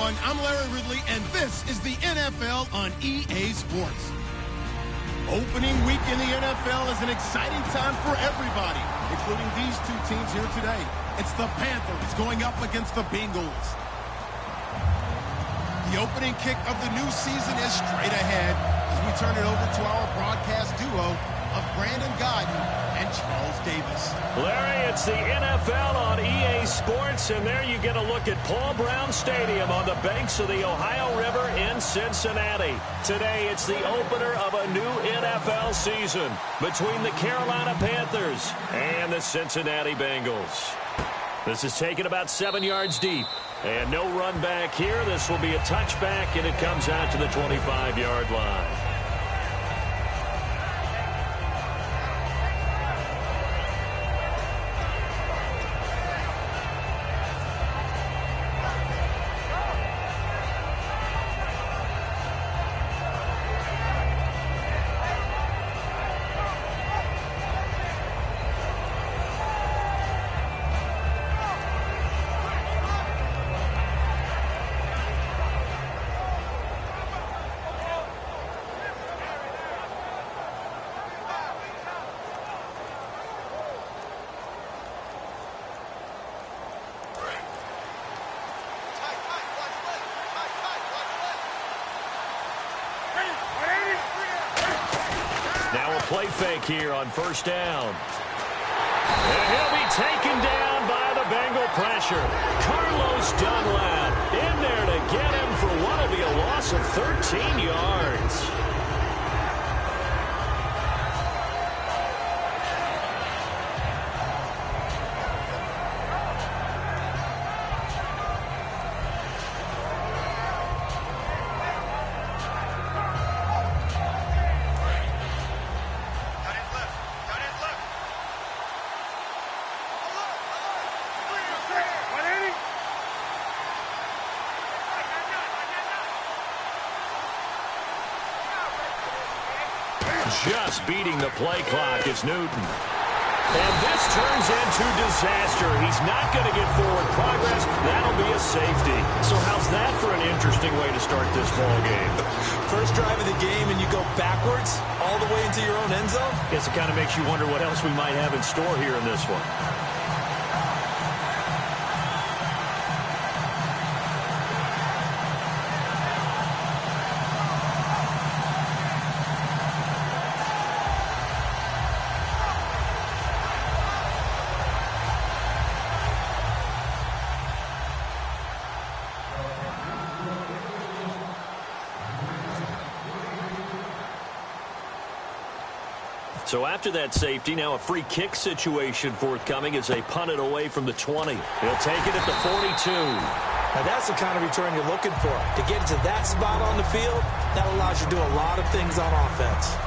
everyone. I'm Larry Ridley, and this is the NFL on EA Sports. Opening week in the NFL is an exciting time for everybody, including these two teams here today. It's the Panthers going up against the Bengals. The opening kick of the new season is straight ahead as we turn it over to our broadcast duo of Brandon Godden and Charles Davis. Larry, it's the NFL on EA Sports, and there you get a look at Paul Brown Stadium on the banks of the Ohio River in Cincinnati. Today, it's the opener of a new NFL season between the Carolina Panthers and the Cincinnati Bengals. This is taken about 7 yards deep, and no run back here. This will be a touchback, and it comes out to the 25-yard line. Play fake here on first down. And he'll be taken down by the Bengal pressure. Carlos Dunlap in there to get him for what will be a loss of 13 yards. Just beating the play clock is Newton. And this turns into disaster. He's not going to get forward progress. That'll be a safety. So how's that for an interesting way to start this ball game? First drive of the game and you go backwards all the way into your own end zone? Guess it kind of makes you wonder what else we might have in store here in this one. So after that safety, now a free kick situation forthcoming as they punt it away from the 20. He'll take it at the 42. Now that's the kind of return you're looking for. To get to that spot on the field, that allows you to do a lot of things on offense.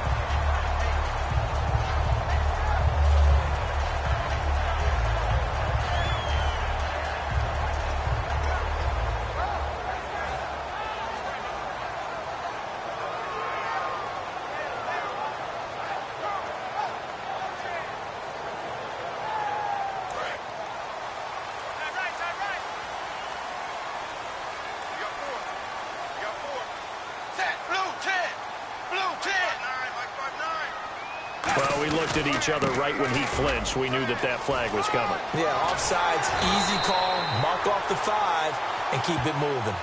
Well, we looked at each other right when he flinched. We knew that that flag was coming. Yeah, offsides, easy call, mark off the 5, and keep it moving.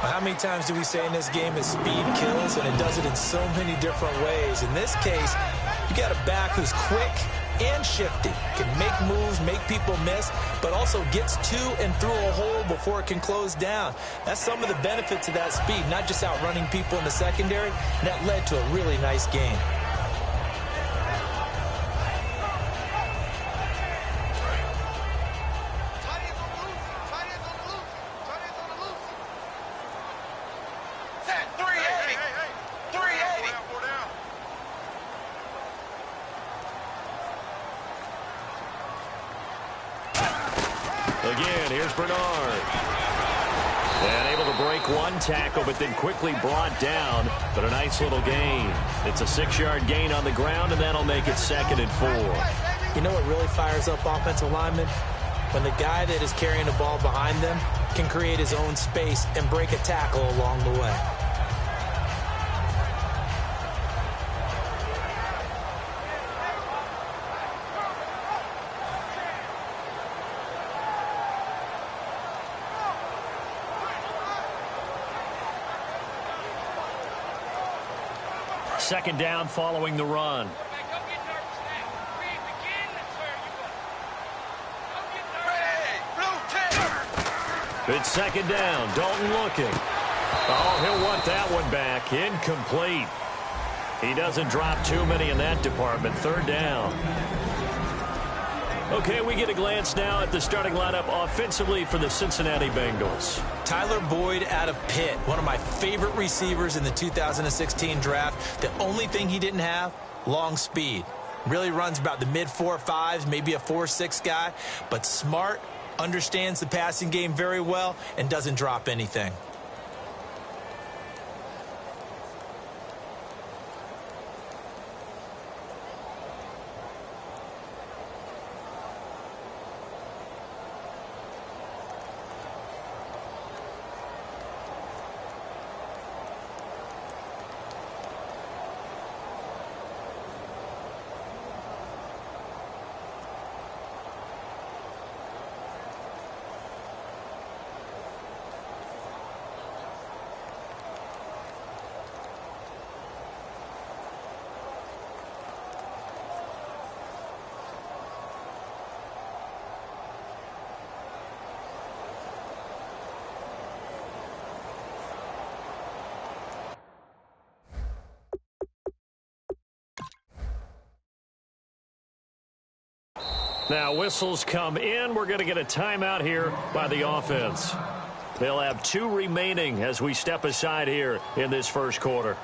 How many times do we say in this game that speed kills, and it does it in so many different ways? In this case, you got a back who's quick and shifty, can make moves, make people miss, but also gets to and through a hole before it can close down. That's some of the benefits of that speed, not just outrunning people in the secondary. And that led to a really nice game. one tackle, but then quickly brought down. But a nice little gain. It's a 6-yard gain on the ground, and that'll make it 2nd and 4. You know what really fires up offensive linemen? When the guy that is carrying the ball behind them can create his own space and break a tackle along the way. Second down following the run. It's second down. Dalton looking. Oh, he'll want that one back. Incomplete. He doesn't drop too many in that department. 3rd down. Okay, we get a glance now at the starting lineup offensively for the Cincinnati Bengals. Tyler Boyd out of Pitt, one of my favorite receivers in the 2016 draft. The only thing he didn't have, long speed. Really runs about the mid-4.5s, maybe a 4.6 guy, but smart, understands the passing game very well, and doesn't drop anything. Now whistles come in. We're going to get a timeout here by the offense. They'll have 2 remaining as we step aside here in this first quarter.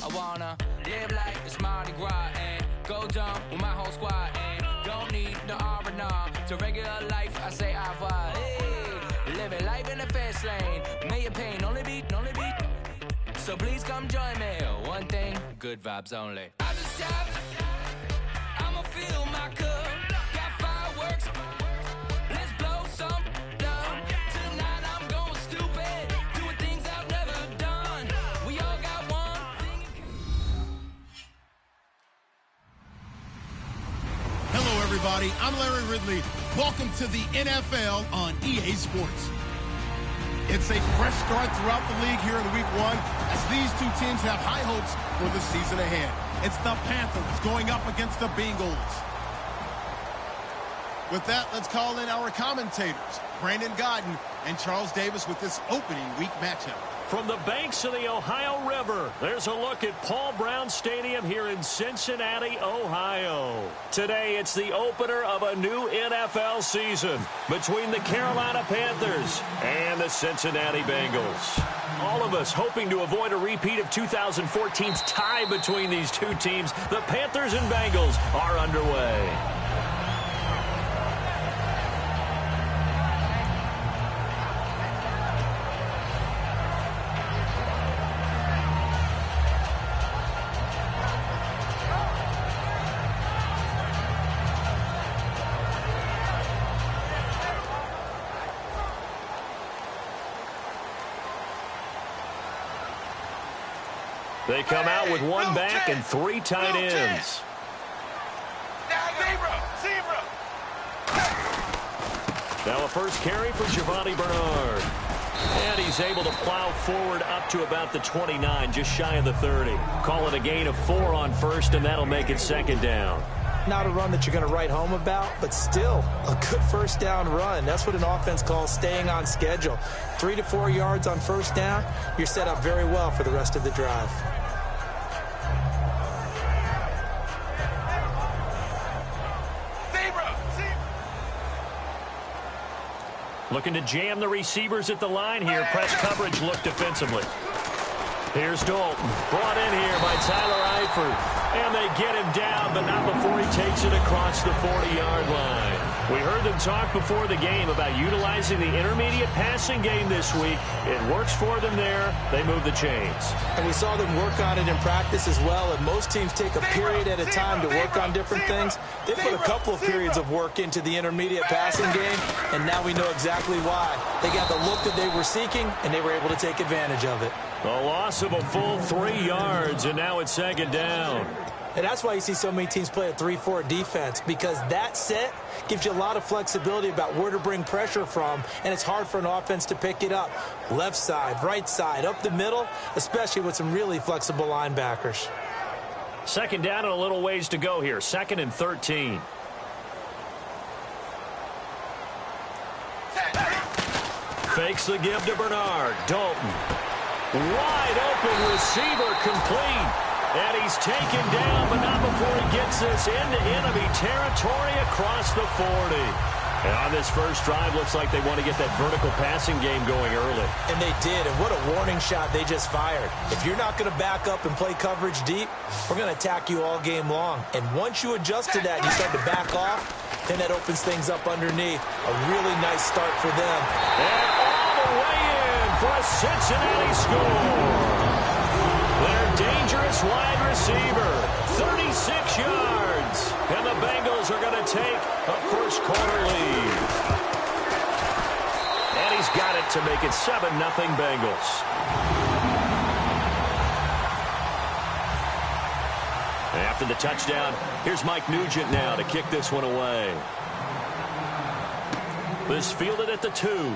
I wanna live like it's Mardi Gras and go dumb with my whole squad and don't need no R&R. To regular life, I say au revoir. Hey, living life in the fast lane. May your pain only beat. So please come join me. One thing, good vibes only. I just tap, I'ma fill my cup. Got fireworks, let's blow some down. Tonight I'm going stupid, doing things I've never done. We all got one thing. Hello, everybody. I'm Larry Ridley. Welcome to the NFL on EA Sports. It's a fresh start throughout the league here in week one as these two teams have high hopes for the season ahead. It's the Panthers going up against the Bengals. With that, let's call in our commentators, Brandon Godden and Charles Davis, with this opening week matchup. From the banks of the Ohio River, there's a look at Paul Brown Stadium here in Cincinnati, Ohio. Today, it's the opener of a new NFL season between the Carolina Panthers and the Cincinnati Bengals. All of us hoping to avoid a repeat of 2014's tie between these two teams. The Panthers and Bengals are underway. They come out with one back and three tight ends. Now a first carry for Giovanni Bernard. And he's able to plow forward up to about the 29, just shy of the 30. Call it a gain of 4 on first, and that'll make it second down. Not a run that you're going to write home about, but still a good first down run. That's what an offense calls staying on schedule. 3 to 4 yards on first down, you're set up very well for the rest of the drive. Looking to jam the receivers at the line here. Press coverage look defensively. Here's Dalton. Brought in here by Tyler Eifert. And they get him down, but not before he takes it across the 40-yard line. We heard them talk before the game about utilizing the intermediate passing game this week. It works for them there. They move the chains. And we saw them work on it in practice as well. And most teams take a period at a time to work on different things. They put a couple of periods of work into the intermediate passing game, and now we know exactly why. They got the look that they were seeking, and they were able to take advantage of it. A loss of a full 3 yards, and now it's second down. And that's why you see so many teams play a 3-4 defense, because that set gives you a lot of flexibility about where to bring pressure from, and it's hard for an offense to pick it up. Left side, right side, up the middle, especially with some really flexible linebackers. Second down and a little ways to go here. 2nd and 13. Fakes the give to Bernard. Dalton. Wide open receiver complete. And he's taken down, but not before he gets this into enemy territory across the 40. And on this first drive, looks like they want to get that vertical passing game going early. And they did, and what a warning shot they just fired. If you're not going to back up and play coverage deep, we're going to attack you all game long. And once you adjust to that and you start to back off, then that opens things up underneath. A really nice start for them. And all the way in for a Cincinnati score. Their dangerous wide receiver, 36 yards. And the Bengals are going to take a first-quarter lead. And he's got it to make it 7-0 Bengals. After the touchdown, here's Mike Nugent now to kick this one away. This fielded at the 2.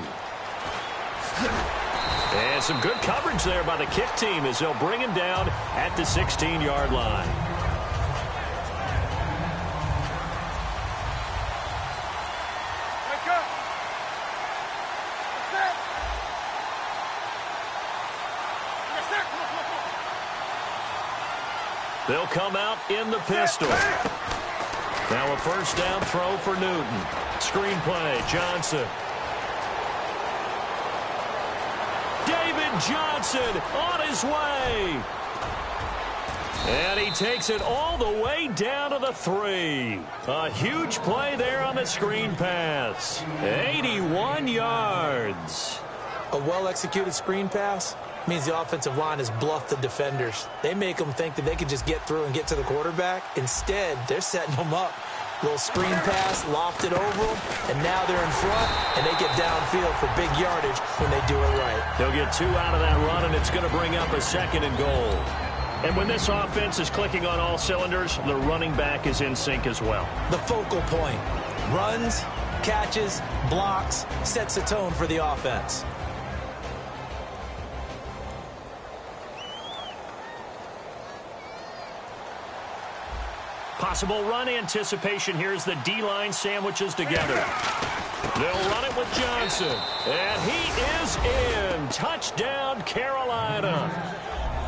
And some good coverage there by the kick team as they'll bring him down at the 16-yard line. They'll come out in the pistol. Now a first down throw for Newton. Screen play, Johnson. David Johnson on his way. And he takes it all the way down to the 3. A huge play there on the screen pass. 81 yards. A well-executed screen pass means the offensive line has bluffed the defenders. They make them think that they can just get through and get to the quarterback. Instead, they're setting them up. Little screen pass, lofted over them, and now they're in front, and they get downfield for big yardage when they do it right. They'll get 2 out of that run, and it's going to bring up a 2nd and goal. And when this offense is clicking on all cylinders, the running back is in sync as well. The focal point. Runs, catches, blocks, sets the tone for the offense. Possible run anticipation here as the D-line sandwiches together. They'll run it with Johnson. And he is in. Touchdown, Carolina.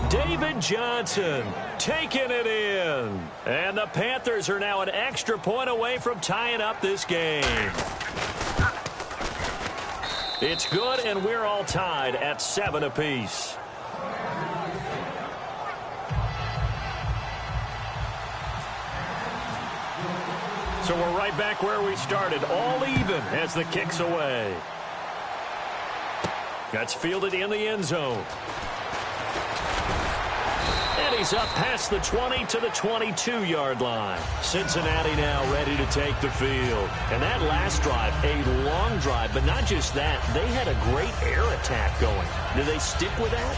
David Johnson taking it in. And the Panthers are now an extra point away from tying up this game. It's good, and we're all tied at 7 apiece. So we're right back where we started, all even as the kick's away. That's fielded in the end zone. And he's up past the 20 to the 22-yard line. Cincinnati now ready to take the field. And that last drive, a long drive, but not just that, they had a great air attack going. Do they stick with that?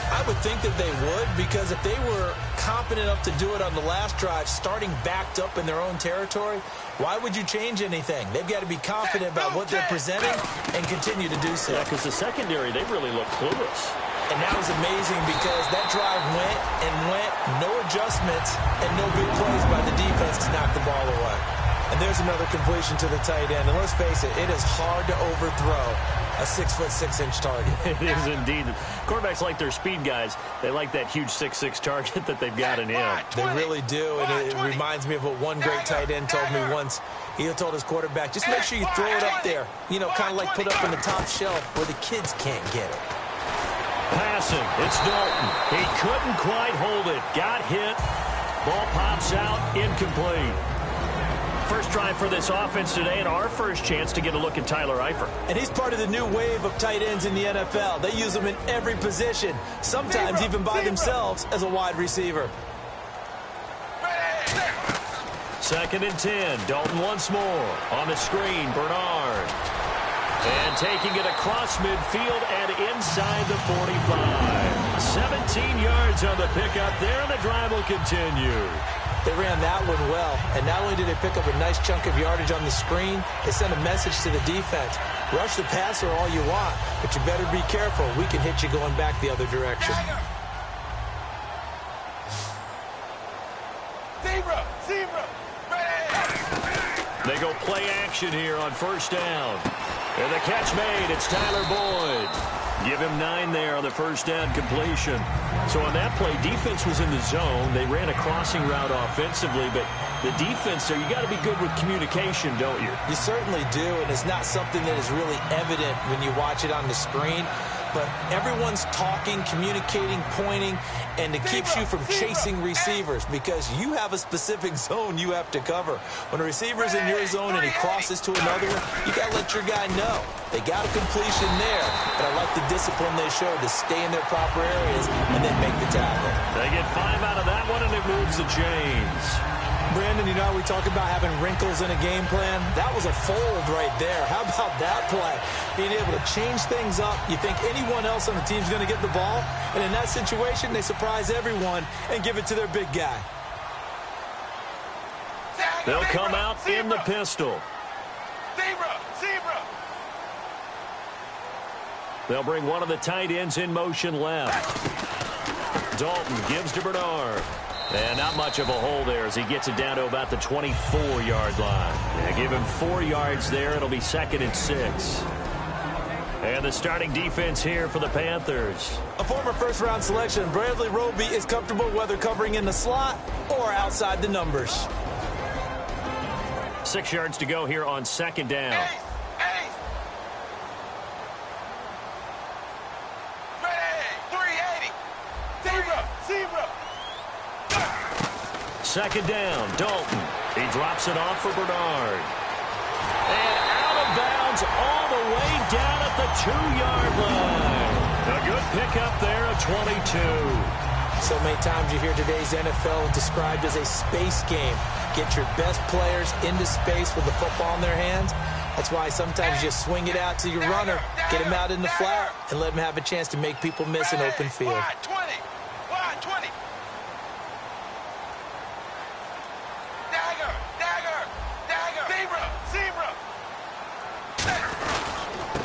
I would think that they would, because if they were competent enough to do it on the last drive, starting backed up in their own territory, why would you change anything? They've got to be confident about what they're presenting and continue to do so. Yeah, because the secondary, they really look clueless. And that was amazing because that drive went and went, no adjustments, and no big plays by the defense to knock the ball away. And there's another completion to the tight end. And let's face it, it is hard to overthrow a 6'6" target. It is indeed. Quarterbacks like their speed guys. They like that huge 6'6" target that they've got in him. They really do, and it reminds me of what one great tight end told me once. He told his quarterback, just make sure you throw it up there. You know, kind of like put up on the top shelf where the kids can't get it. Passing. It's Dalton. He couldn't quite hold it. Got hit. Ball pops out. Incomplete. First drive for this offense today, and our first chance to get a look at Tyler Eifert. And he's part of the new wave of tight ends in the NFL. They use them in every position, sometimes even by themselves as a wide receiver. 2nd and 10. Dalton once more. On the screen, Bernard. And taking it across midfield and inside the 45. 17 yards on the pickup there, and the drive will continue. They ran that one well, and not only did they pick up a nice chunk of yardage on the screen, they sent a message to the defense. Rush the passer all you want, but you better be careful. We can hit you going back the other direction. Zebra, They go play action here on first down. And the catch made. It's Tyler Boyd. Give him 9 there on the first down completion. So on that play, defense was in the zone. They ran a crossing route offensively, but the defense there, you got to be good with communication, don't you? You certainly do, and it's not something that is really evident when you watch it on the screen. But everyone's talking, communicating, pointing, and it keeps you from chasing receivers because you have a specific zone you have to cover. When a receiver's in your zone and he crosses to another one, you got to let your guy know. They got a completion there, but I like the discipline they showed to stay in their proper areas and then make the tackle. They get 5 out of that one, and it moves the chains. Brandon, you know how we talk about having wrinkles in a game plan? That was a fold right there. How about that play? Being able to change things up. You think anyone else on the team's going to get the ball? And in that situation, they surprise everyone and give it to their big guy. They'll come out in the pistol. Zebra. They'll bring one of the tight ends in motion left. Dalton gives to Bernard. And not much of a hole there as he gets it down to about the 24-yard line. Yeah, give him 4 yards there. It'll be 2nd and 6. And the starting defense here for the Panthers. A former first-round selection, Bradley Roby is comfortable whether covering in the slot or outside the numbers. 6 yards to go here on 2nd down. Ready, 380. Zebra. second down, Dalton. He drops it off for Bernard. And out of bounds all the way down at the 2-yard line. A good pickup there at 22. So many times you hear today's NFL described as a space game. Get your best players into space with the football in their hands. That's why sometimes you just swing it out to your runner, get him out in the flat, and let him have a chance to make people miss an open field. Wide 20. Wide 20. Dagger. Dagger. Dagger. Zebra. Zebra.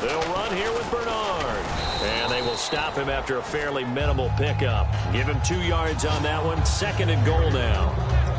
They'll run here with Bernard. And they will stop him after a fairly minimal pickup. Give him 2 yards on that one. Second and goal now.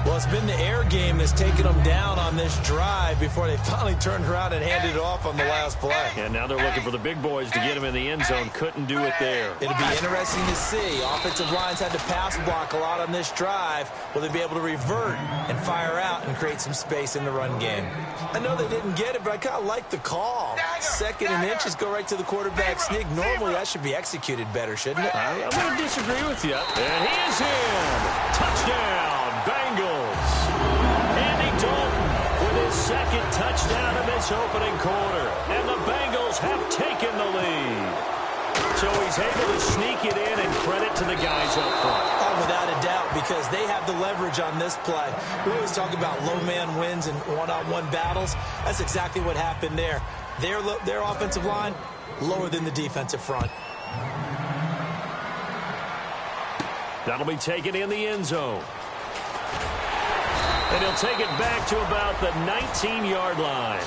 Well, it's been the air game that's taken them down on this drive before they finally turned around and handed it off on the last play. And now they're looking for the big boys to get him in the end zone. Couldn't do it there. It'll be interesting to see. Offensive lines had to pass block a lot on this drive. Will they be able to revert and fire out and create some space in the run game? I know they didn't get it, but I kind of like the call. Second and inches, go right to the quarterback sneak. Normally, that should be executed better, shouldn't it? I'm going to disagree with you. And he is in. Touchdown, Bengals. Andy Dalton with his second touchdown in this opening quarter. And the Bengals have taken the lead. So he's able to sneak it in, and credit to the guys up front. Oh, without a doubt, because they have the leverage on this play. We always talk about low man wins and one-on-one battles. That's exactly what happened there. Their offensive line lower than the defensive front. That'll be taken in the end zone. And he'll take it back to about the 19-yard line.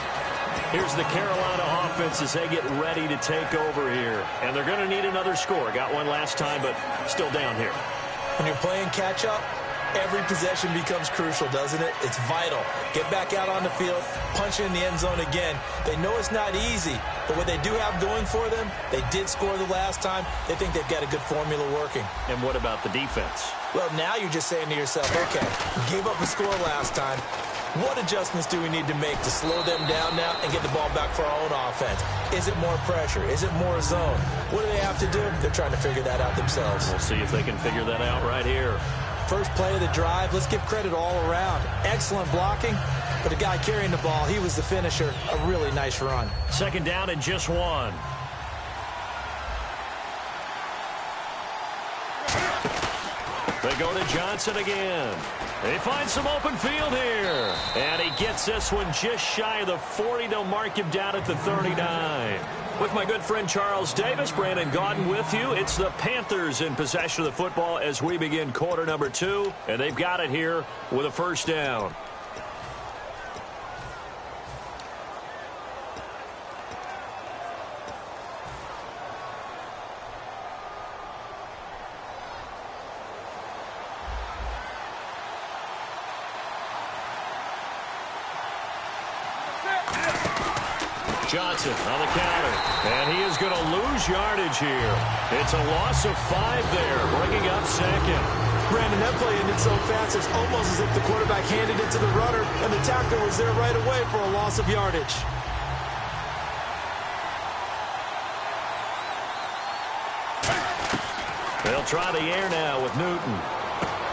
Here's the Carolina offense as they get ready to take over here. And they're going to need another score. Got one last time, but still down here. When you're playing catch-up, every possession becomes crucial, doesn't it? It's vital. Get back out on the field, punch in the end zone again. They know it's not easy, but what they do have going for them, they did score the last time. They think they've got a good formula working. And what about the defense? Well, now you're just saying to yourself, okay, gave up a score last time. What adjustments do we need to make to slow them down now and get the ball back for our own offense? Is it more pressure? Is it more zone? What do they have to do? They're trying to figure that out themselves. We'll see if they can figure that out right here. First play of the drive, let's give credit all around. Excellent blocking, but the guy carrying the ball, he was the finisher. A really nice run. Second down and just one. They go to Johnson again. They find some open field here. And he gets this one just shy of the 40. They'll mark him down at the 39. With my good friend Charles Davis, Brandon Gaudin with you. It's the Panthers in possession of the football as we begin quarter number 2. And they've got it here with a first down. Johnson on the counter, and he is going to lose yardage here. It's a loss of 5 there, bringing up second. Brandon, that play ended so fast, it's almost as if the quarterback handed it to the runner, and the tackler was there right away for a loss of yardage. They'll try the air now with Newton.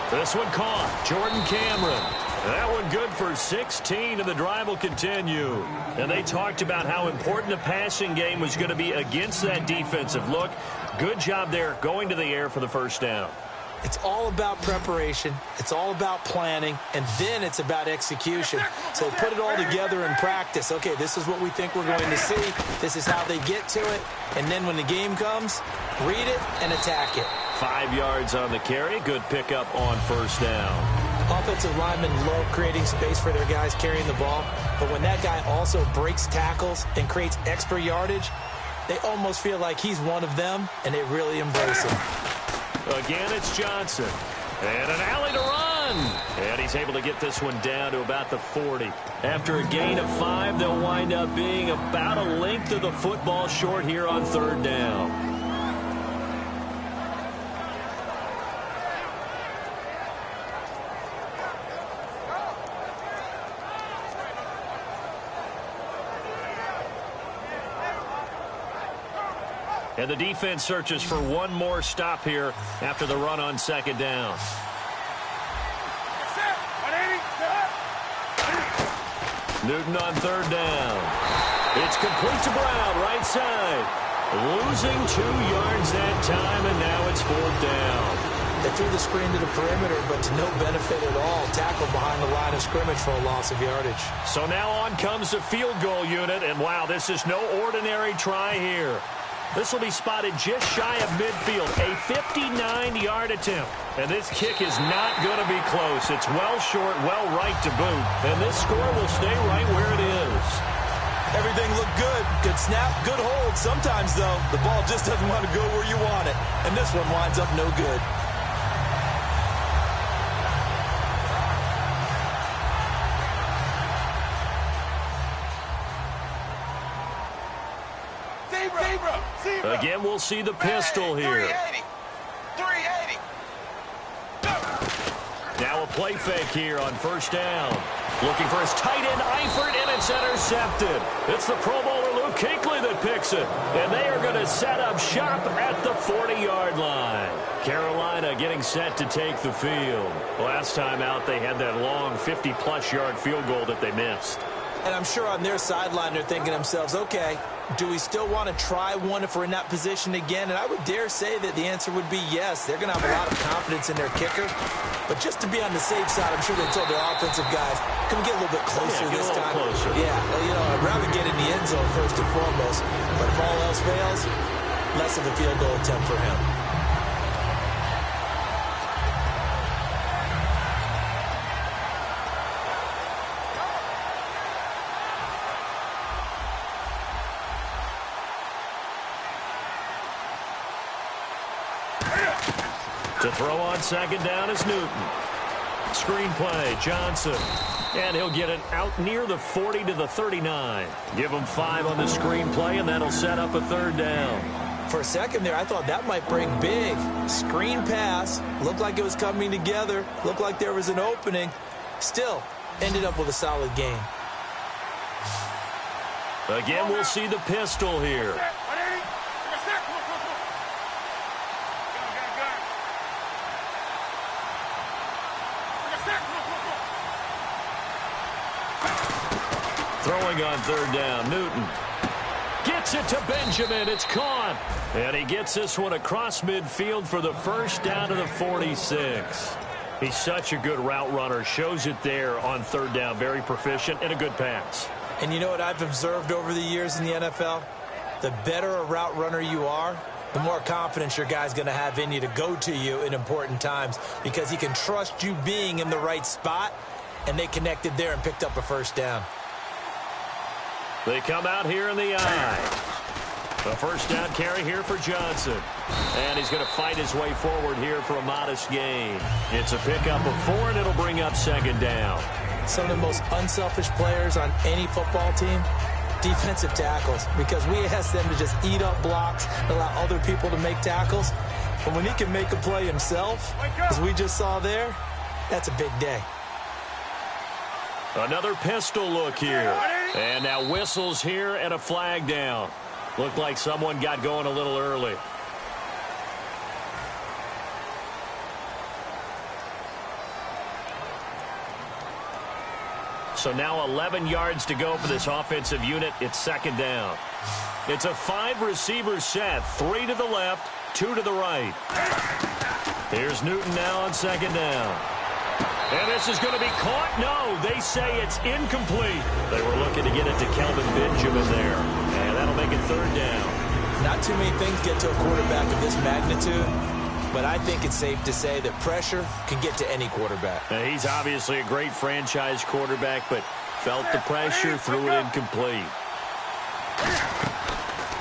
This one caught. Jordan Cameron. That one good for 16, and the drive will continue. And they talked about how important the passing game was going to be against that defensive look. Good job there going to the air for the first down. It's all about preparation. It's all about planning, and then it's about execution. So put it all together in practice. Okay, this is what we think we're going to see. This is how they get to it. And then when the game comes, read it and attack it. 5 yards on the carry. Good pickup on first down. Offensive linemen love creating space for their guys carrying the ball, but when that guy also breaks tackles and creates extra yardage, they almost feel like he's one of them, and they really embrace him. Again, it's Johnson. And an alley to run. And he's able to get this one down to about the 40. After a gain of 5, they'll wind up being about a length of the football short here on third down. And the defense searches for one more stop here after the run on second down. Newton on third down. It's complete to Brown, right side. Losing 2 yards that time, and now it's fourth down. They threw the screen to the perimeter, but to no benefit at all. Tackled behind the line of scrimmage for a loss of yardage. So now on comes the field goal unit, and wow, this is no ordinary try here. This will be spotted just shy of midfield, a 59-yard attempt. And this kick is not going to be close. It's well short, well right to boot, and this score will stay right where it is. Everything looked good. Good snap, good hold. Sometimes, though, the ball just doesn't want to go where you want it. And this one winds up no good. Again, we'll see the pistol here. 380. Now a play fake here on first down. Looking for his tight end, Eifert, and it's intercepted. It's the Pro Bowler Luke Kuechly that picks it. And they are going to set up shop at the 40-yard line. Carolina getting set to take the field. Last time out, they had that long 50-plus yard field goal that they missed. And I'm sure on their sideline they're thinking to themselves, okay, do we still want to try one if we're in that position again? And I would dare say that the answer would be yes. They're going to have a lot of confidence in their kicker. But just to be on the safe side, I'm sure they told their offensive guys, can we get a little bit closer this time? Closer. Yeah, well, you know, I'd rather get in the end zone first and foremost. But if all else fails, less of a field goal attempt for him. To throw on second down is Newton. Screenplay, Johnson. And he'll get it out near the 40 to the 39. Give him 5 on the screenplay, and that'll set up a third down. For a second there, I thought that might break big. Screen pass. Looked like it was coming together. Looked like there was an opening. Still, ended up with a solid game. Again, we'll see the pistol here. Throwing on third down, Newton. Gets it to Benjamin. It's caught. And he gets this one across midfield for the first down to the 46. He's such a good route runner. Shows it there on third down. Very proficient and a good pass. And you know what I've observed over the years in the NFL? The better a route runner you are, the more confidence your guy's going to have in you to go to you in important times because he can trust you being in the right spot, and they connected there and picked up a first down. They come out here in the eye. A first down carry here for Johnson. And he's going to fight his way forward here for a modest gain. It's a pickup of 4, and it'll bring up second down. Some of the most unselfish players on any football team, defensive tackles, because we ask them to just eat up blocks and allow other people to make tackles. But when he can make a play himself, as we just saw there, that's a big day. Another pistol look here. And now whistles here and a flag down. Looked like someone got going a little early. So now 11 yards to go for this offensive unit. It's second down. It's a 5-receiver set. 3 to the left, 2 to the right. Here's Newton now on second down. And this is going to be caught. No, they say it's incomplete. They were looking to get it to Kelvin Benjamin there. And that'll make it third down. Not too many things get to a quarterback of this magnitude, but I think it's safe to say that pressure can get to any quarterback. Now, he's obviously a great franchise quarterback, but felt the pressure, threw it incomplete.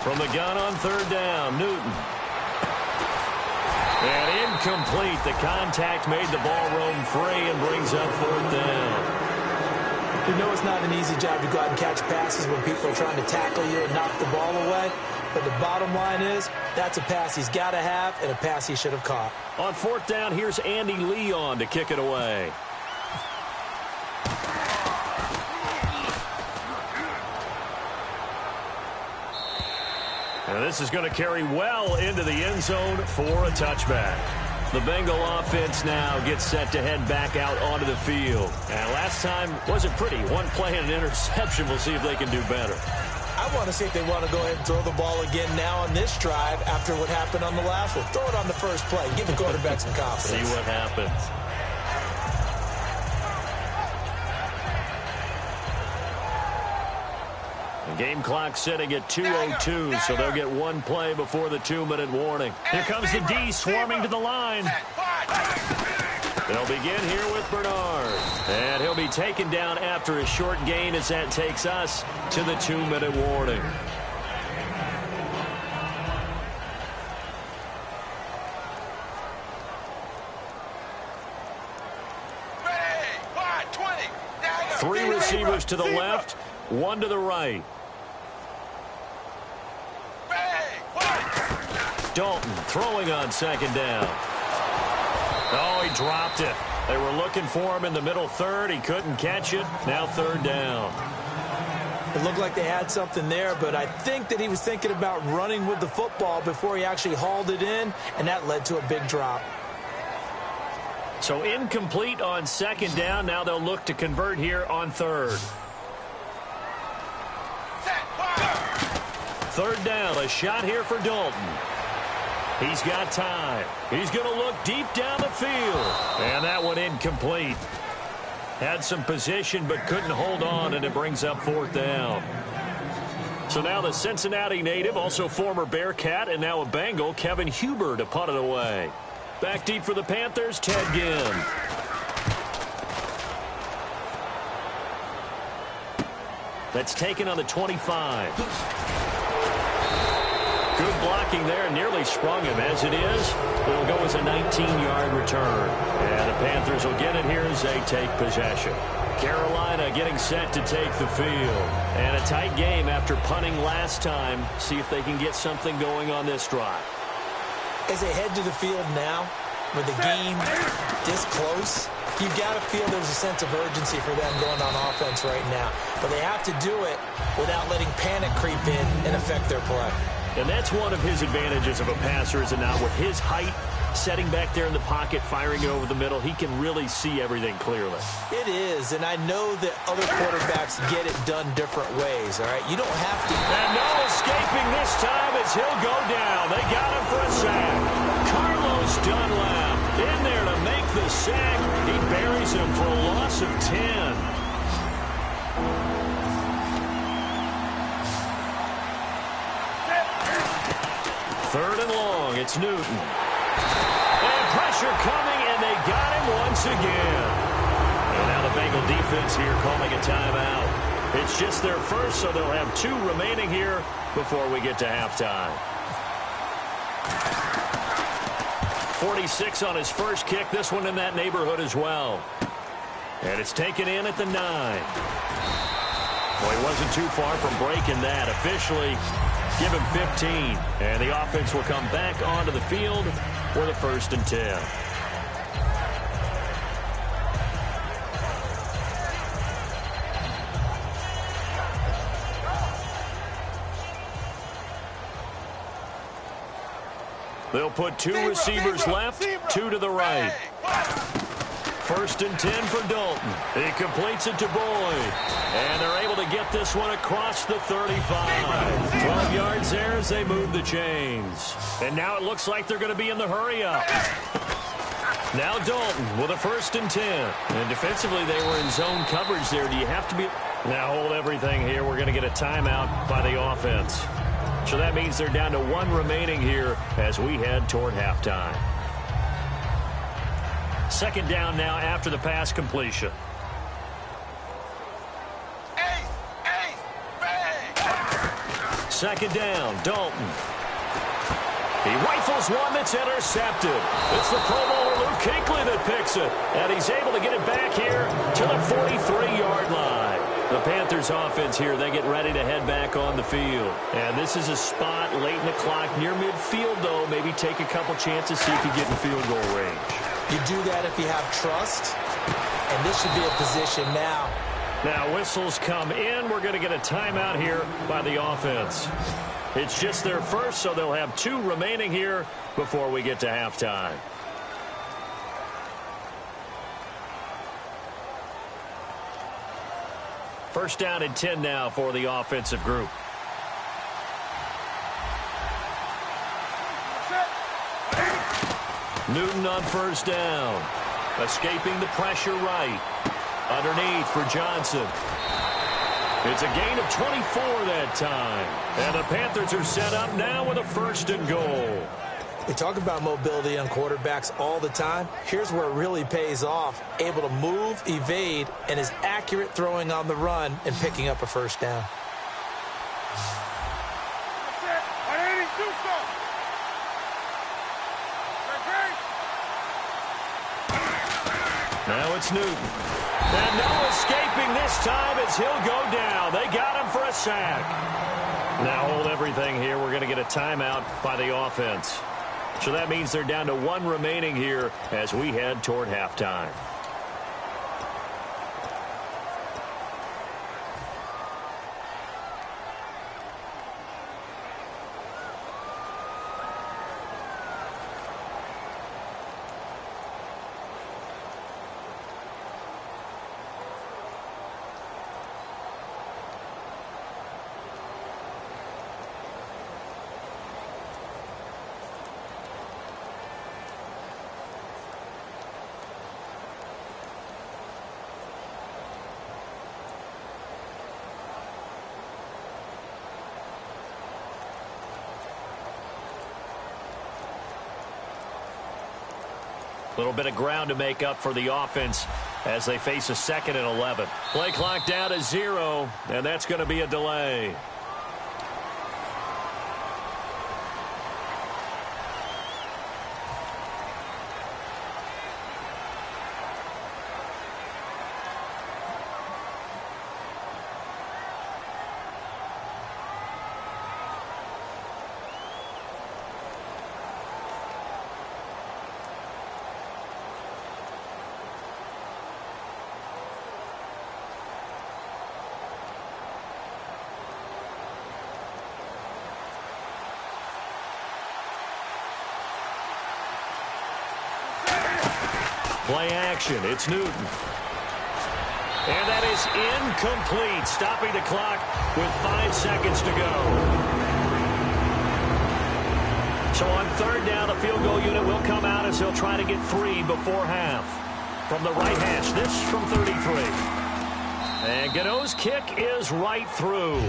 From the gun on third down, Newton. And incomplete. The contact made the ball roam free and brings up fourth down. You know it's not an easy job to go out and catch passes when people are trying to tackle you and knock the ball away. But the bottom line is, that's a pass he's got to have and a pass he should have caught. On fourth down, here's Andy Leon to kick it away. And this is going to carry well into the end zone for a touchback. The Bengal offense now gets set to head back out onto the field. And last time wasn't pretty. One play and an interception. We'll see if they can do better. I want to see if they want to go ahead and throw the ball again now on this drive after what happened on the last one. Throw it on the first play. Give the quarterback some confidence. See what happens. The game clock sitting at 2:02, so they'll get one play before the 2-minute warning. Here comes the D swarming to the line. They'll begin here with Bernard. And he'll be taken down after a short gain as that takes us to the 2-minute warning. Three receivers to the left, one to the right. Dalton throwing on second down. Oh, he dropped it. They were looking for him in the middle third. He couldn't catch it. Now third down. It looked like they had something there, but I think that he was thinking about running with the football before he actually hauled it in, and that led to a big drop. So incomplete on second down. Now they'll look to convert here on third. Third down, a shot here for Dalton. He's got time. He's going to look deep down the field. And that one incomplete. Had some position but couldn't hold on, and it brings up fourth down. So now the Cincinnati native, also former Bearcat and now a Bengal, Kevin Huber to punt it away. Back deep for the Panthers, Ted Ginn. That's taken on the 25. Good blocking there, nearly sprung him. As it is, it'll go as a 19-yard return. And the Panthers will get it here as they take possession. Carolina getting set to take the field. And a tight game after punting last time. See if they can get something going on this drive. As they head to the field now, with the game this close, you've got to feel there's a sense of urgency for them going on offense right now. But they have to do it without letting panic creep in and affect their play. And that's one of his advantages of a passer, is it not? With his height, setting back there in the pocket, firing it over the middle, he can really see everything clearly. It is, and I know that other quarterbacks get it done different ways, all right? You don't have to. And no escaping this time as he'll go down. They got him for a sack. Carlos Dunlap in there to make the sack. He buries him for a loss of 10. Third and long, it's Newton. And pressure coming, and they got him once again. And now the Bengal defense here calling a timeout. It's just their first, so they'll have 2 remaining here before we get to halftime. 46 on his first kick, this one in that neighborhood as well. And it's taken in at the 9. Well, he wasn't too far from breaking that. Officially, give him 15, and the offense will come back onto the field for the 1st and 10. They'll put 2 receivers left, 2 to the right. 1st and 10 for Dalton. He completes it to Boyd. And they're able to get this one across the 35. 12 yards there as they move the chains. And now it looks like they're going to be in the hurry-up. Now Dalton with a 1st and 10. And defensively, they were in zone coverage there. Do you have to be... Now hold everything here. We're going to get a timeout by the offense. So that means they're down to 1 remaining here as we head toward halftime. Second down now after the pass completion. Second down, Dalton. He rifles one that's intercepted. It's the Pro Bowler Luke Kuechly that picks it. And he's able to get it back here to the 43-yard line. The Panthers offense here, they get ready to head back on the field. And this is a spot late in the clock near midfield, though. Maybe take a couple chances, see if you get in field goal range. You do that if you have trust, and this should be a position now. Now whistles come in. We're going to get a timeout here by the offense. It's just their first, so they'll have 2 remaining here before we get to halftime. First down and 10 now for the offensive group. Newton on first down. Escaping the pressure right. Underneath for Johnson. It's a gain of 24 that time. And the Panthers are set up now with a 1st and goal. We talk about mobility on quarterbacks all the time. Here's where it really pays off. Able to move, evade, and is accurate throwing on the run and picking up a first down. Now it's Newton. And no escaping this time as he'll go down. They got him for a sack. Now hold everything here. We're going to get a timeout by the offense. So that means they're down to 1 remaining here as we head toward halftime. A little bit of ground to make up for the offense as they face a 2nd and 11. Play clock down to 0, and that's going to be a delay. Play action. It's Newton. And that is incomplete, stopping the clock with 5 seconds to go. So on 3rd down, the field goal unit will come out as he'll try to get 3 before half. From the right hash, this from 33. And Gano's kick is right through.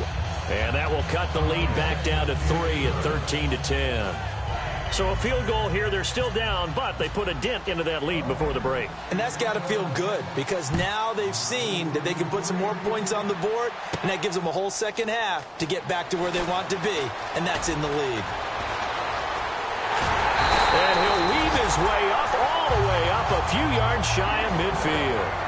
And that will cut the lead back down to 3 at 13-10. So a field goal here. They're still down, but they put a dent into that lead before the break. And that's got to feel good because now they've seen that they can put some more points on the board, and that gives them a whole second half to get back to where they want to be, and that's in the lead. And he'll weave his way up, all the way up, a few yards shy of midfield.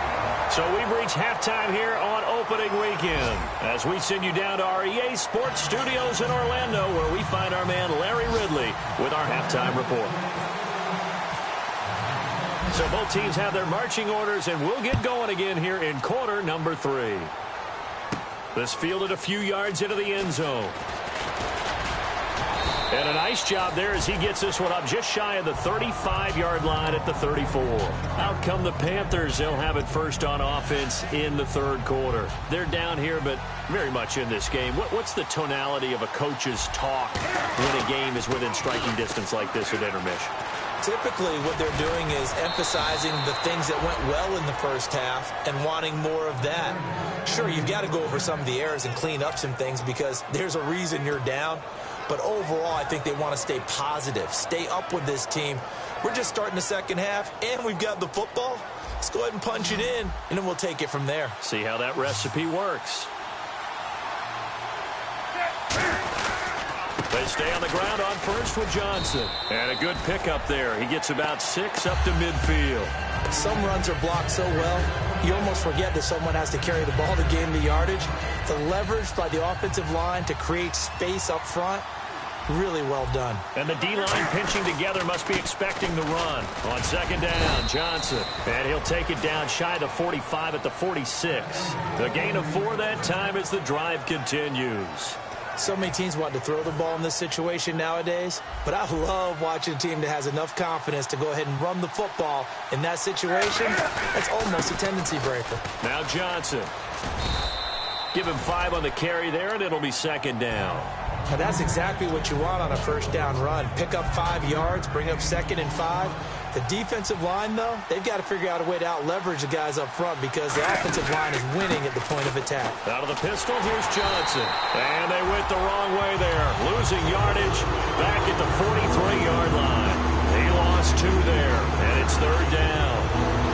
So we've reached halftime here on opening weekend as we send you down to our EA Sports Studios in Orlando where we find our man Larry Ridley with our halftime report. So both teams have their marching orders and we'll get going again here in quarter number 3. This fielded a few yards into the end zone. And a nice job there as he gets this one up just shy of the 35-yard line at the 34. Out come the Panthers. They'll have it first on offense in the 3rd quarter. They're down here, but very much in this game. What's the tonality of a coach's talk when a game is within striking distance like this at intermission? Typically, what they're doing is emphasizing the things that went well in the first half and wanting more of that. Sure, you've got to go over some of the errors and clean up some things because there's a reason you're down. But overall, I think they want to stay positive, stay up with this team. We're just starting the second half, and we've got the football. Let's go ahead and punch it in, and then we'll take it from there. See how that recipe works. They stay on the ground on first with Johnson. And a good pickup there. He gets about 6 up to midfield. Some runs are blocked so well, you almost forget that someone has to carry the ball to gain the yardage. The leverage by the offensive line to create space up front, really well done. And the D-line pinching together must be expecting the run. On 2nd down, Johnson. And he'll take it down shy of the 45 at the 46. The gain of 4 that time as the drive continues. So many teams want to throw the ball in this situation nowadays, but I love watching a team that has enough confidence to go ahead and run the football in that situation. That's almost a tendency breaker. Now Johnson. Give him 5 on the carry there, and it'll be second down. Now that's exactly what you want on a first down run. Pick up 5 yards, bring up 2nd and 5. The defensive line, though, they've got to figure out a way to out-leverage the guys up front because the offensive line is winning at the point of attack. Out of the pistol, here's Johnson. And they went the wrong way there. Losing yardage back at the 43-yard line. He lost 2 there, and it's 3rd down.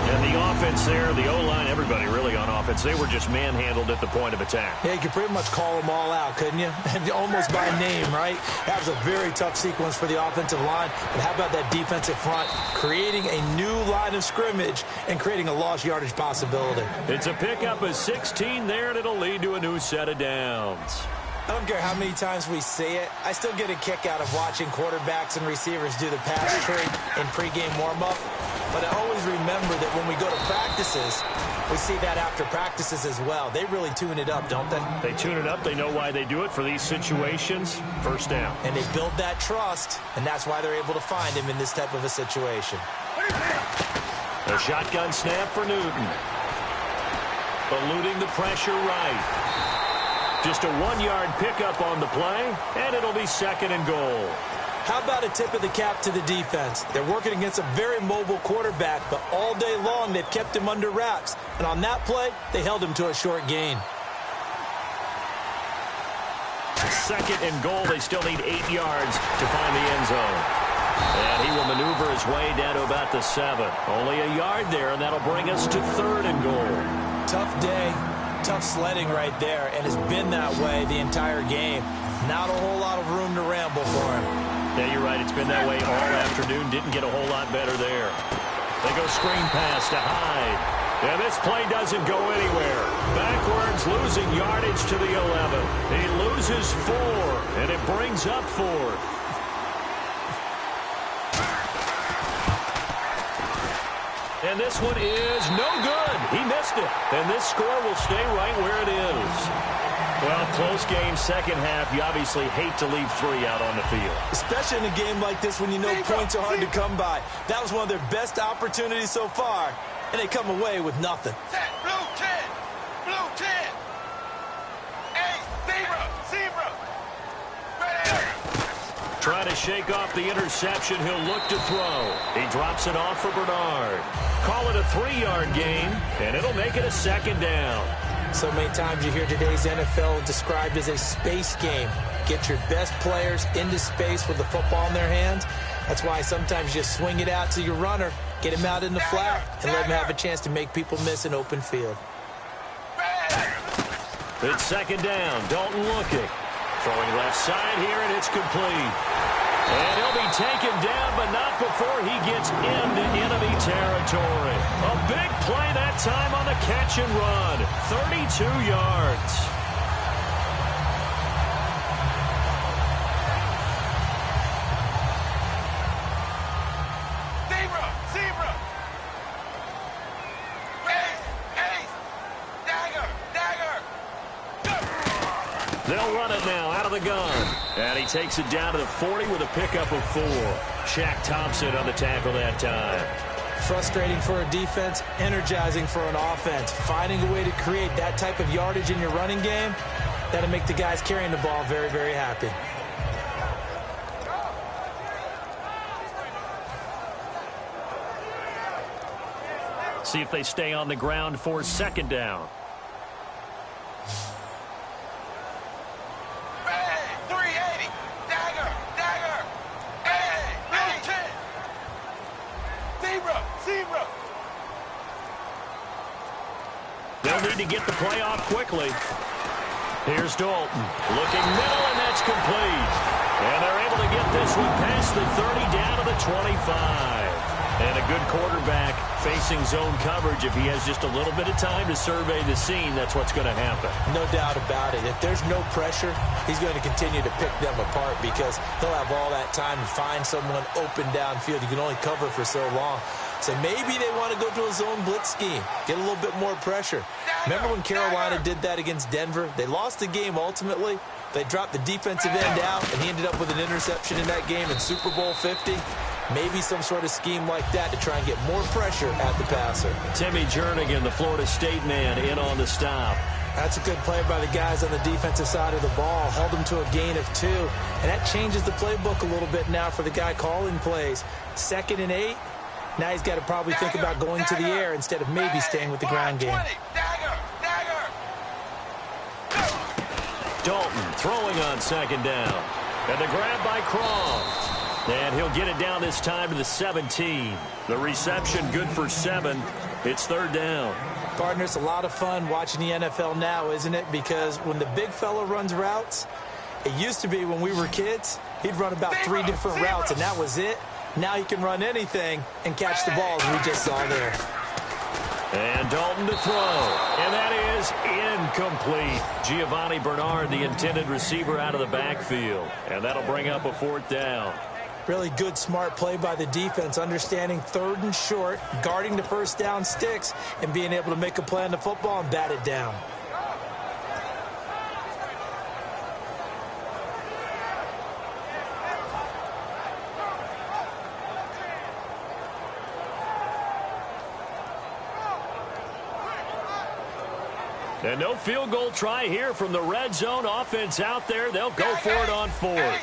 And the offense there, the O-line, everybody really on offense, they were just manhandled at the point of attack. Yeah, you could pretty much call them all out, couldn't you? Almost by name, right? That was a very tough sequence for the offensive line. But how about that defensive front creating a new line of scrimmage and creating a lost yardage possibility? It's a pickup of 16 there, and it'll lead to a new set of downs. I don't care how many times we say it, I still get a kick out of watching quarterbacks and receivers do the pass trade in pregame warm-up. But I always remember that when we go to practices, we see that after practices as well. They really tune it up, don't they? They tune it up. They know why they do it for these situations. First down. And they build that trust, and that's why they're able to find him in this type of a situation. A shotgun snap for Newton. Eluding the pressure right. Just a 1-yard pickup on the play, and it'll be 2nd and goal. How about a tip of the cap to the defense? They're working against a very mobile quarterback, but all day long they've kept him under wraps. And on that play, they held him to a short gain. 2nd and goal. They still need 8 yards to find the end zone. And he will maneuver his way down to about the 7. Only a yard there, and that'll bring us to 3rd and goal. Tough day. Tough sledding right there, and it's been that way the entire game. Not a whole lot of room to ramble for him. Yeah, you're right. It's been that way all afternoon. Didn't get a whole lot better there. They go screen pass to Hyde. And this play doesn't go anywhere. Backwards, losing yardage to the 11. He loses 4, and it brings up 4th. And this one is no good. He missed it. And this score will stay right where it is. Well, close game, second half. You obviously hate to leave 3 out on the field. Especially in a game like this when you know points are hard to come by. That was one of their best opportunities so far, and they come away with nothing. Set, blue 10, blue 10. Hey, zebra. Ready. Trying to shake off the interception. He'll look to throw. He drops it off for Bernard. Call it a 3-yard gain, and it'll make it a 2nd down. So many times you hear today's NFL described as a space game. Get your best players into space with the football in their hands. That's why sometimes you swing it out to your runner, get him out in the flat, and let him have a chance to make people miss an open field. It's 2nd down. Dalton looking. Throwing left side here, and it's complete. And he'll be taken down, but not before he gets into enemy territory. A big play that time on the catch and run. 32 yards. Zebra. Ace. Dagger. They'll run it now out of the gun. And he takes it down to the 40 with a pickup of 4. Shaq Thompson on the tackle that time. Frustrating for a defense, energizing for an offense. Finding a way to create that type of yardage in your running game, that'll make the guys carrying the ball very, very happy. See if they stay on the ground for 2nd down. They'll need to get the play off quickly. Here's Dalton. Looking middle, and that's complete. And they're able to get this one past the 30 down to the 25. And a good quarterback facing zone coverage. If he has just a little bit of time to survey the scene, that's what's going to happen. No doubt about it. If there's no pressure, he's going to continue to pick them apart because he'll have all that time to find someone open downfield. You can only cover for so long. So maybe they want to go to a zone blitz scheme, get a little bit more pressure. Remember when Carolina did that against Denver? They lost the game ultimately. They dropped the defensive end out, and he ended up with an interception in that game in Super Bowl 50. Maybe some sort of scheme like that to try and get more pressure at the passer. Timmy Jernigan, the Florida State man, in on the stop. That's a good play by the guys on the defensive side of the ball. Held them to a gain of 2. And that changes the playbook a little bit now for the guy calling plays. 2nd and 8. Now he's got to probably think about going to the air instead of maybe staying with the ground game. Dalton throwing on 2nd down. And the grab by Croft. And he'll get it down this time to the 17. The reception good for 7. It's 3rd down. Partner, it's a lot of fun watching the NFL now, isn't it? Because when the big fella runs routes, it used to be when we were kids, he'd run about 3 different routes, and that was it. Now he can run anything and catch the ball, as we just saw there. And Dalton to throw. And that is incomplete. Giovanni Bernard, the intended receiver, out of the backfield. And that'll bring up a 4th down. Really good, smart play by the defense, understanding 3rd and short, guarding the 1st down sticks, and being able to make a play on the football and bat it down. And no field goal try here from the red zone. Offense out there. They'll go for it on 4th.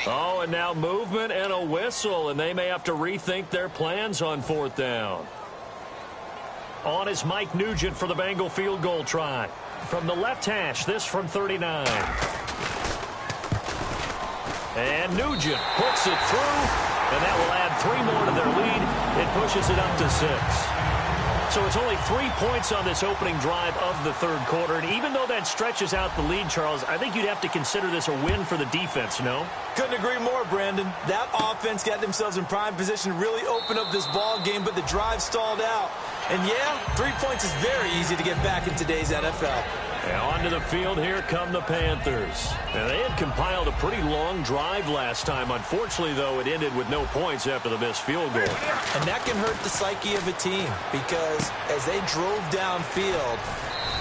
Oh, and now movement and a whistle, and they may have to rethink their plans on 4th down. On is Mike Nugent for the Bengal field goal try. From the left hash, this from 39. And Nugent puts it through, and that will add 3 more to their lead. It pushes it up to 6. So it's only 3 points on this opening drive of the 3rd quarter. And even though that stretches out the lead, Charles, I think you'd have to consider this a win for the defense, no? Couldn't agree more, Brandon. That offense got themselves in prime position to really open up this ball game, but the drive stalled out. And, yeah, 3 points is very easy to get back in today's NFL. And onto the field, here come the Panthers. And they had compiled a pretty long drive last time. Unfortunately, though, it ended with no points after the missed field goal. And that can hurt the psyche of a team because as they drove downfield,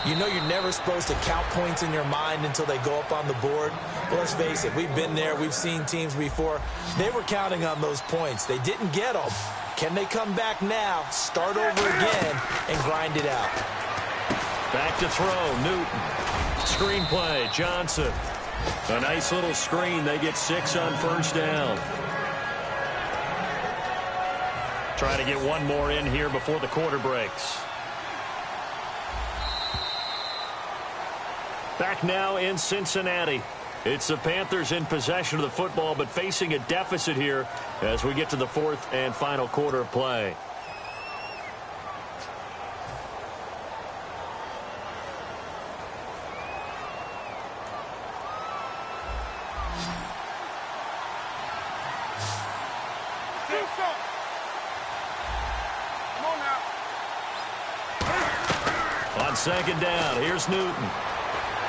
you know you're never supposed to count points in your mind until they go up on the board. But let's face it, we've been there. We've seen teams before. They were counting on those points. They didn't get them. Can they come back now, start over again, and grind it out? Back to throw, Newton. Screenplay, Johnson. A nice little screen. They get 6 on 1st down. Try to get one more in here before the quarter breaks. Back now in Cincinnati. It's the Panthers in possession of the football, but facing a deficit here as we get to the 4th and final quarter of play. On 2nd down, here's Newton.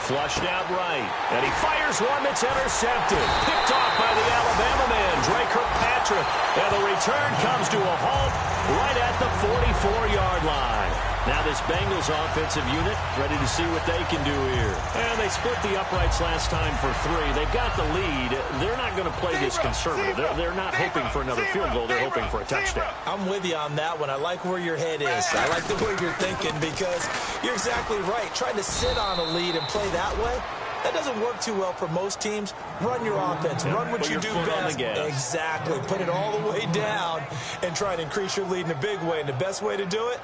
Flushed out right, and he fires one that's intercepted. Picked off by the Alabama man, Drake Kirkpatrick. And the return comes to a halt right at the 44-yard line. Now this Bengals offensive unit ready to see what they can do here. And they split the uprights last time for 3. They've got the lead. They're not going to play this conservative. They're not hoping for another field goal. They're hoping for a touchdown. I'm with you on that one. I like where your head is. I like the way you're thinking because you're exactly right. Trying to sit on a lead and play that way, that doesn't work too well for most teams. Run your offense. Run what you do best. Exactly. Put it all the way down and try to increase your lead in a big way. And the best way to do it,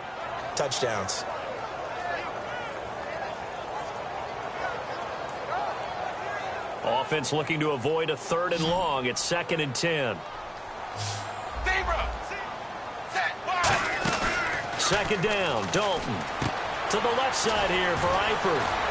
touchdowns. Offense looking to avoid a 3rd and long. It's 2nd and 10. 2nd down, Dalton. To the left side here for Eifert.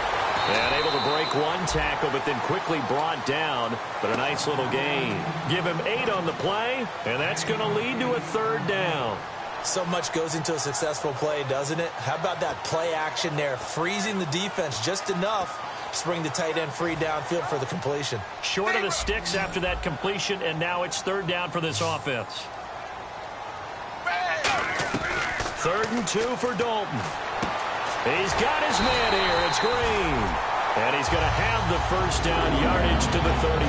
And able to break one tackle, but then quickly brought down. But a nice little gain. Give him 8 on the play, and that's going to lead to a 3rd down. So much goes into a successful play, doesn't it? How about that play action there? Freezing the defense just enough to bring the tight end free downfield for the completion. Short of the sticks after that completion, and now it's 3rd down for this offense. 3rd and 2 for Dalton. He's got his man here. It's Green. And he's going to have the 1st down yardage to the 35.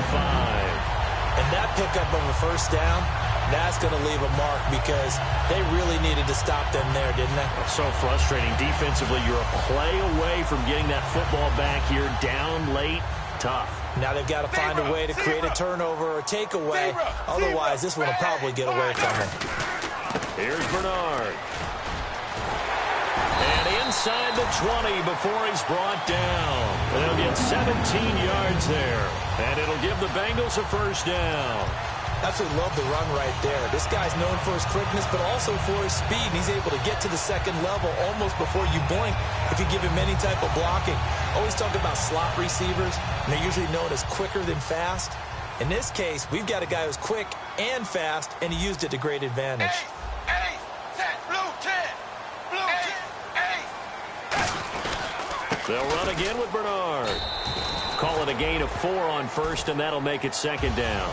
And that pickup of a 1st down That's going to leave a mark because they really needed to stop them there, didn't they? That's so frustrating. Defensively, you're a play away from getting that football back here. Down late, tough. Now they've got to find a way to create a turnover or takeaway. Otherwise, this one will probably get away from them. Here's Bernard. And inside the 20 before he's brought down. They'll get 17 yards there. And it'll give the Bengals a first down. Absolutely love the run right there. This guy's known for his quickness, but also for his speed. And he's able to get to the second level almost before you blink if you give him any type of blocking. Always talk about slot receivers, and they're usually known as quicker than fast. In this case, we've got a guy who's quick and fast, and he used it to great advantage. They'll run again with Bernard. Call it a gain of 4 on first, and that'll make it second down.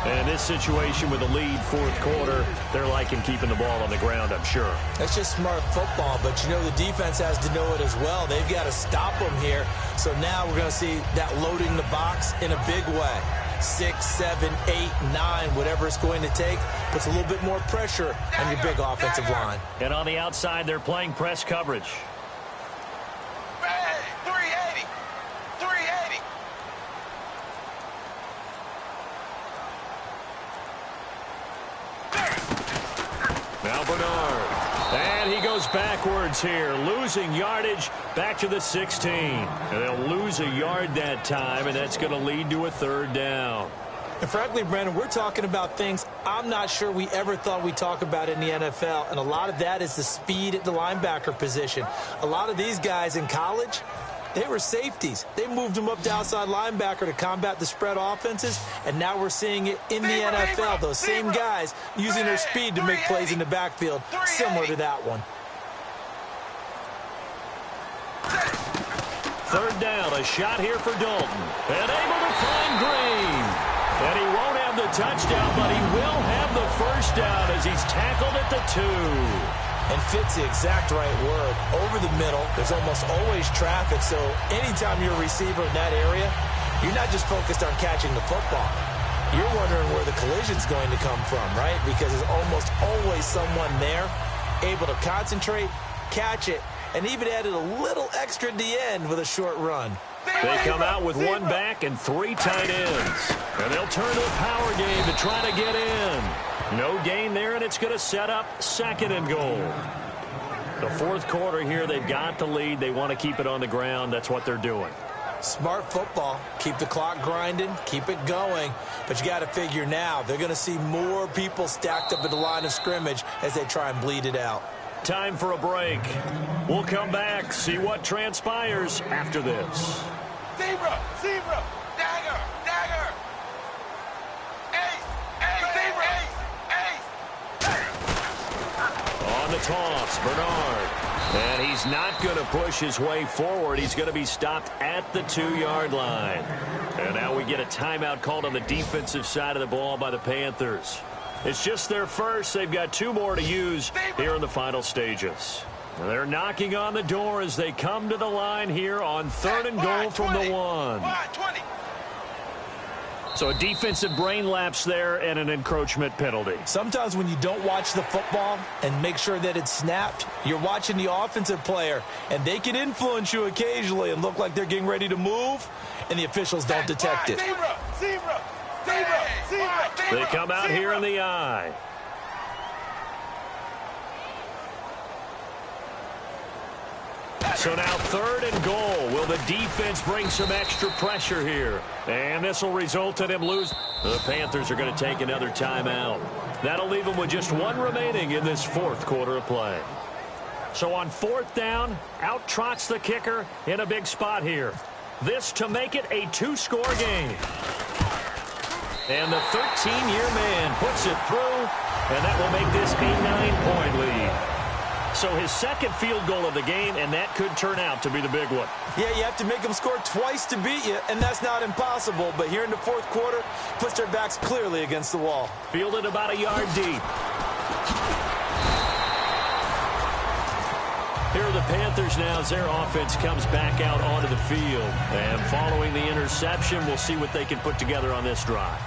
And in this situation with a lead fourth quarter, they're liking keeping the ball on the ground, I'm sure. That's just smart football, but you know the defense has to know it as well. They've got to stop them here. So now we're going to see that loading the box in a big way. 6, 7, 8, 9, whatever it's going to take, puts a little bit more pressure on your big offensive line. And on the outside, they're playing press coverage. Now Bernard. And he goes backwards here, losing yardage back to the 16. And they'll lose a yard that time, and that's going to lead to a third down. And frankly, Brandon, we're talking about things I'm not sure we ever thought we'd talk about in the NFL. And a lot of that is the speed at the linebacker position. A lot of these guys in college, they were safeties. They moved them up to outside linebacker to combat the spread offenses, and now we're seeing it in the NFL. Those same guys using their speed to make plays in the backfield, similar to that one. Third down, a shot here for Dalton. And able to find Green. And he won't have the touchdown, but he will have the first down as he's tackled at the 2. And fits the exact right word. Over the middle, there's almost always traffic, so anytime you're a receiver in that area, you're not just focused on catching the football. You're wondering where the collision's going to come from, right? Because there's almost always someone there able to concentrate, catch it, and even added a little extra at the end with a short run. They come out with one back and 3 tight ends. And they'll turn to a power game to try to get in. No gain there, and it's going to set up 2nd and goal. The fourth quarter here, they've got the lead. They want to keep it on the ground. That's what they're doing. Smart football. Keep the clock grinding. Keep it going. But you got to figure now, they're going to see more people stacked up at the line of scrimmage as they try and bleed it out. Time for a break. We'll come back, see what transpires after this. Zebra! Zebra! Dagger! Dagger! Ace! Ace! Zebra! Ace! Ace! On the toss, Bernard. And he's not going to push his way forward. He's going to be stopped at the 2-yard line. And now we get a timeout called on the defensive side of the ball by the Panthers. It's just their first. They've got 2 more to use here in the final stages. They're knocking on the door as they come to the line here on 3rd and goal from the 1. So a defensive brain lapse there and an encroachment penalty. Sometimes when you don't watch the football and make sure that it's snapped, you're watching the offensive player, and they can influence you occasionally and look like they're getting ready to move, and the officials don't detect it. Zebra! Zebra! Zebra! Zebra! They come out here in the eye. So now 3rd and goal. Will the defense bring some extra pressure here? And this will result in him losing. The Panthers are going to take another timeout. That'll leave them with just 1 remaining in this 4th quarter of play. So on 4th down, out trots the kicker in a big spot here. This to make it a 2-score game. And the 13-year man puts it through, and that will make this a 9-point lead. So his 2nd field goal of the game, and that could turn out to be the big one. Yeah, you have to make them score twice to beat you, and that's not impossible. But here in the 4th quarter, puts their backs clearly against the wall. Fielded about a yard deep. Here are the Panthers now as their offense comes back out onto the field. And following the interception, we'll see what they can put together on this drive.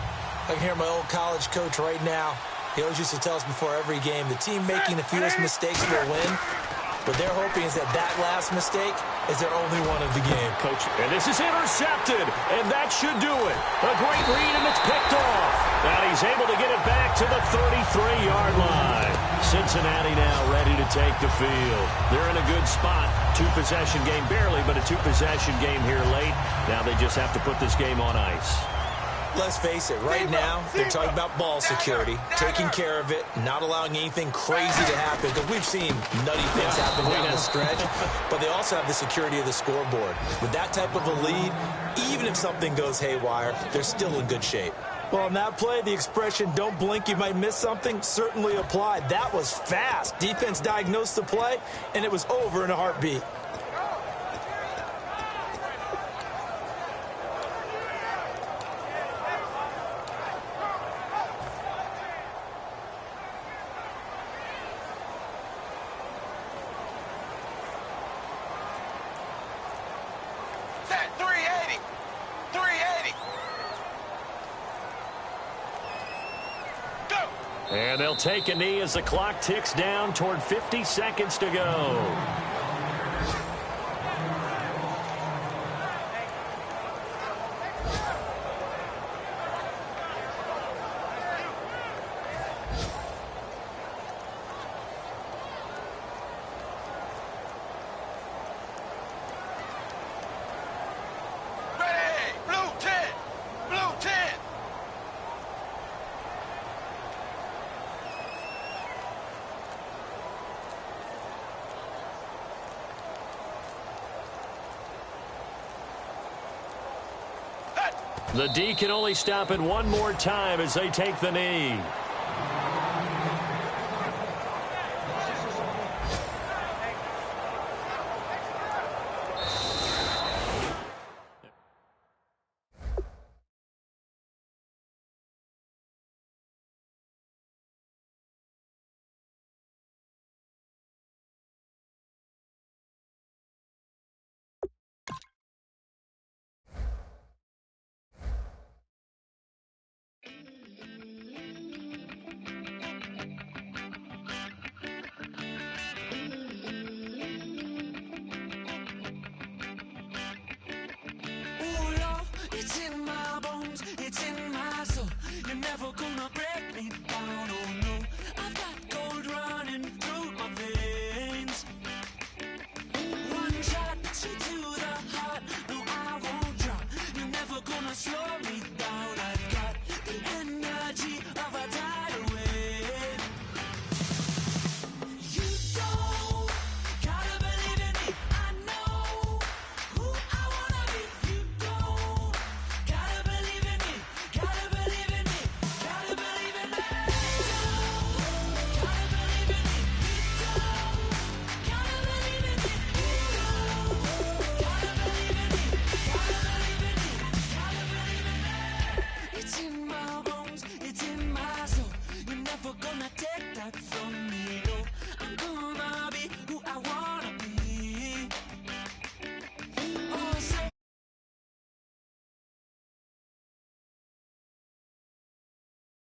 I can hear my old college coach right now. He always used to tell us before every game, the team making the fewest mistakes will win. What they're hoping is that last mistake is their only one of the game. Coach, and this is intercepted, and that should do it. A great read, and it's picked off. And he's able to get it back to the 33-yard line. Cincinnati now ready to take the field. They're in a good spot. Two-possession game, barely, but a two-possession game here late. Now they just have to put this game on ice. Let's face it, right now, they're talking about ball security, taking care of it, not allowing anything crazy to happen, because we've seen nutty things happen down the stretch, but they also have the security of the scoreboard. With that type of a lead, even if something goes haywire, they're still in good shape. Well, on that play, the expression, don't blink, you might miss something, certainly applied. That was fast. Defense diagnosed the play, and it was over in a heartbeat. And they'll take a knee as the clock ticks down toward 50 seconds to go. The D can only stop it one more time as they take the knee. It's in my bones.